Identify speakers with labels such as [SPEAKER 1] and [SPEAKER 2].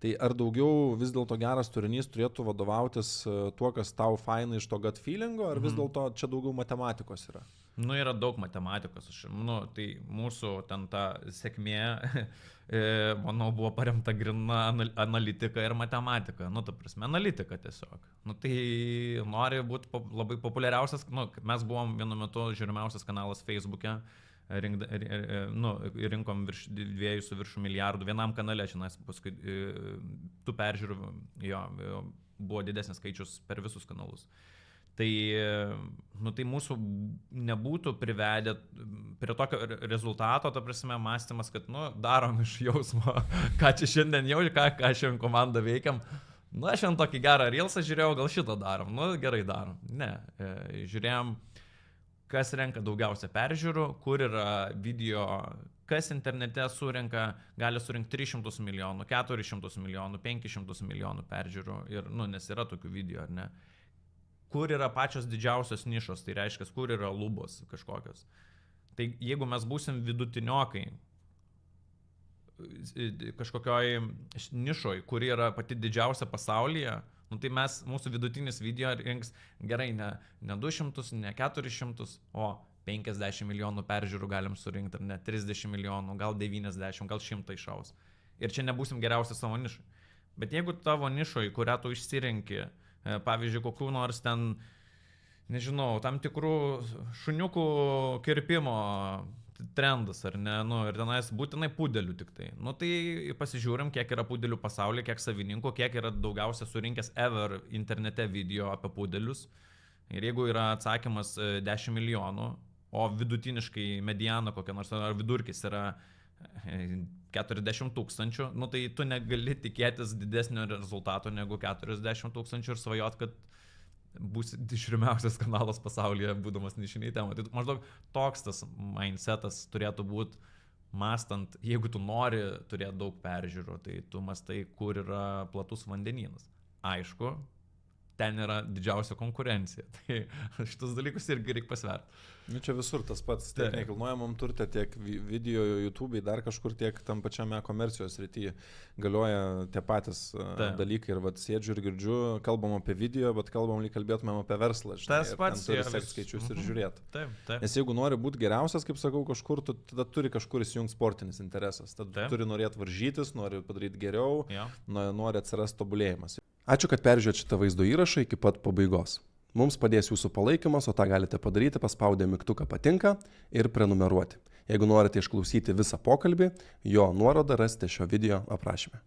[SPEAKER 1] Tai ar daugiau vis dėlto geras turinys turėtų vadovautis tuo, kas tau fainai iš to gut feelingo, ar vis dėlto čia daugiau matematikos yra?
[SPEAKER 2] Nu, yra daug matematikos. Tai mūsų ten ta sėkmė, manau, buvo paremta grina analitika ir matematika. Nu, ta prasme, analitika tiesiog. Nu, tai nori būti labai populiariausias, mes buvom vienu metu žiūrimiausias kanalas Facebook'e. Rinkom virš 2,5 milijardų vienam kanale, žinai, paskui tų peržiūrų buvo didesnis skaičius per visus kanalus. Tai mūsų nebūtų privedę prie tokio rezultato, ta prasme, mąstymas, kad, darom iš jausmo, ką čia šiandien ką šiandien komanda veikiam. Aš šiandien tokį gerą reelsą žiūrėjau, gal šitą darom, gerai darom. Ne, žiūrėjom, kas renka daugiausia peržiūrų, kur yra video, kas internete gali surinkti 300 milijonų, 400 milijonų, 500 milijonų peržiūrų. Ir, nes yra tokių video, ar ne? Kur yra pačios didžiausios nišos, tai reiškia, kur yra lubos kažkokios. Tai jeigu mes būsim vidutiniokai kažkokioj nišoj, kuri yra pati didžiausia pasaulyje, tai mūsų vidutinis video rinks gerai ne 200, ne 400, o 50 milijonų peržiūrų galim surinkti, ar ne 30 milijonų, gal 90, gal 100 išaus. Ir čia nebūsim geriausi savo nišai. Bet jeigu tavo nišoj, kurią tu išsirenki, pavyzdžiui, kokių nors ten, nežinau, tam tikrų šuniukų kirpimo trendas, ar ne, ir tenais būtinai pudelių tik tai. Tai pasižiūrim, kiek yra pudelių pasaulyje, kiek savininkų, kiek yra daugiausia surinkęs ever internete video apie pudelius. Ir jeigu yra atsakymas 10 milijonų, o vidutiniškai mediana kokia nors, ar vidurkis yra 40 tūkstančių, tai tu negali tikėtis didesnio rezultato negu 40 tūkstančių ir svajot, kad bus žiūrimiausias kanalas pasaulyje, būdamas nišiniai temai. Tai maždaug toks tas mindsetas turėtų būti, mąstant, jeigu tu nori turėti daug peržiūrų, tai tu mąstai, kur yra platus vandenynas. Aišku, ten yra didžiausia konkurencija. Tai šitus dalykus irgi reikia pasverti.
[SPEAKER 1] Čia visur tas pats, tiek nekilnojamam turte, tiek video, YouTube, dar kažkur, tiek tam pačiame komercijos srityje galioja tie patys dalykai. Ir sėdžiu ir girdžiu, kalbam apie video, bet kalbam, lyg kalbėtumėm apie verslą.
[SPEAKER 2] Tas pats
[SPEAKER 1] turi sekti skaičius ir žiūrėti.
[SPEAKER 2] Taip.
[SPEAKER 1] Nes jeigu nori būti geriausias, kaip sakau, kažkur, tada turi kažkur įsijungti sportinis interesas. Tada turi norėti varžytis, nori padaryti geriau, nori atsirasti tobulėjimas. Ačiū, kad peržiūrėjote šitą vaizdo įrašą iki pat pabaigos. Mums padės jūsų palaikymas, o tą galite padaryti paspaudę mygtuką patinka ir prenumeruoti. Jeigu norite išklausyti visą pokalbį, jo nuorodą rasite šio video aprašyme.